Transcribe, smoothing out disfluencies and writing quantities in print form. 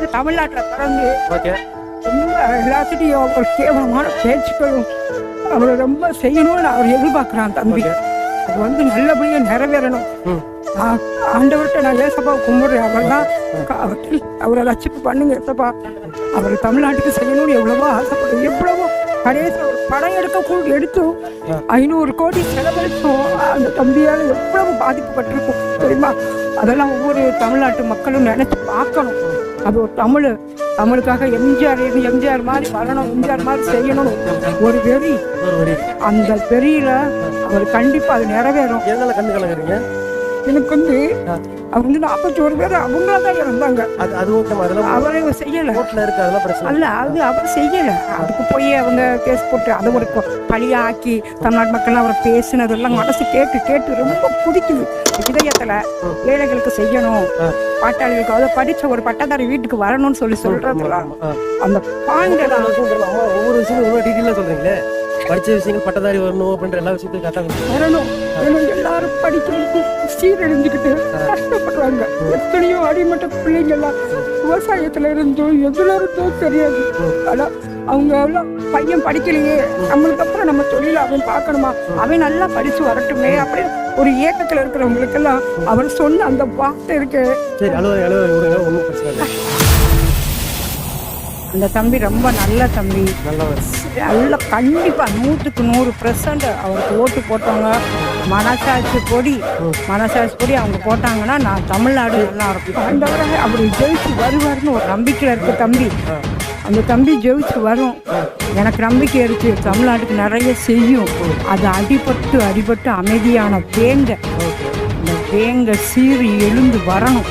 அது தமிழ்நாட்டில் பிறந்து ஓகே. ரொம்ப எல்லாத்துட்டையும் ஒரு கேவலமான பேச்சுக்களும் அவரை ரொம்ப செய்யணும்னு அவர் எதிர்பார்க்குறான் தம்பி. அது வந்து நல்லபடியாக நிறைவேறணும். ஆண்டவர்கிட்ட நான் ஏசப்பா கும்பிட்றேன். அவர் தான் அவரை ரட்சிப்பு பண்ணுங்க ஏசப்பா. அவர் தமிழ்நாட்டுக்கு செய்யணும்னு எவ்வளவோ ஆசைப்படும். எவ்வளவோ கடைசி ஒரு படம் எடுத்து 500 கோடி செலவழிச்சோம். அந்த தம்பியால் எவ்வளவு பாதிக்கப்பட்டிருக்கும் தெரியுமா? அதெல்லாம் ஒவ்வொரு தமிழ்நாட்டு மக்களும் நினைச்சு பார்க்கணும். அது ஒரு தமிழுக்காக எம்ஜிஆர் மாதிரி வரணும், எம்ஜிஆர் மாதிரி செய்யணும் ஒரு வெறி. அந்த வெறியில அவர் கண்டிப்பா அது நிறைவேறும். எனக்கு வந்து அவங்க வந்து 41 பேர் அவங்களா தான் இருந்தாங்க. அவரை செய்யல அல்ல, அது அவர் செய்யல. அதுக்கு போய் அவங்க கேஸ் போட்டு அதை ஒரு பழியா ஆக்கி தமிழ்நாட்டு மக்கள் அவரை பேசினதெல்லாம் மனசு கேட்டு ரொம்ப புதிக்குது இதயத்துல. ஏழைகளுக்கு செய்யணும், பாட்டாளிகளுக்கு அதை படிச்ச ஒரு பட்டதாரி வீட்டுக்கு வரணும்னு சொல்றதுலாம் அந்த பாயிண்ட் ஒவ்வொரு விஷயமும் டீட்டெயிலா சொல்றீங்களே. படிச்ச விஷயங்கள் பட்டதாரி வரணும் அப்படின்ற எல்லா விஷயத்தையும் வரணும். எல்லாரும் படிக்கிறதுக்கு சீரழிஞ்சுக்கிட்டு கஷ்டப்படுறாங்க. எத்தனையோ அடிமட்ட பிள்ளைங்கள்லாம் விவசாயத்துல இருந்தோம் எதுல இருந்தோம் தெரியாது. ஆனா அவங்க எல்லாம் பையன் படிக்கலையே, நம்மளுக்கு அப்புறம் நம்ம தொழில அவன் பார்க்கணுமா, அவன் நல்லா படிச்சு வரட்டுமே அப்படி ஒரு ஏக்கத்துல இருக்கிறவங்களுக்கெல்லாம் அவர் சொன்ன அந்த வார்த்தை இருக்கு. அந்த தம்பி ரொம்ப நல்ல தம்பி, நல்ல கண்டிப்பா 100க்கு 100% அவருக்கு ஓட்டு போட்டவங்க மனசாட்சி பொடி அவங்க போட்டாங்கன்னா நான் தமிழ்நாடு நல்லா இருக்கும். ஆண்டவரை அப்படி ஜெயிச்சு வருவார்னு ஒரு நம்பிக்கையில் இருக்கு தம்பி. அந்த தம்பி ஜெயிச்சு வரும், எனக்கு நம்பிக்கை இருக்கு. தமிழ்நாட்டுக்கு நிறைய செய்யும். அது அடிபட்டு அமைதியான வேங்க சீறி எழுந்து வரணும்.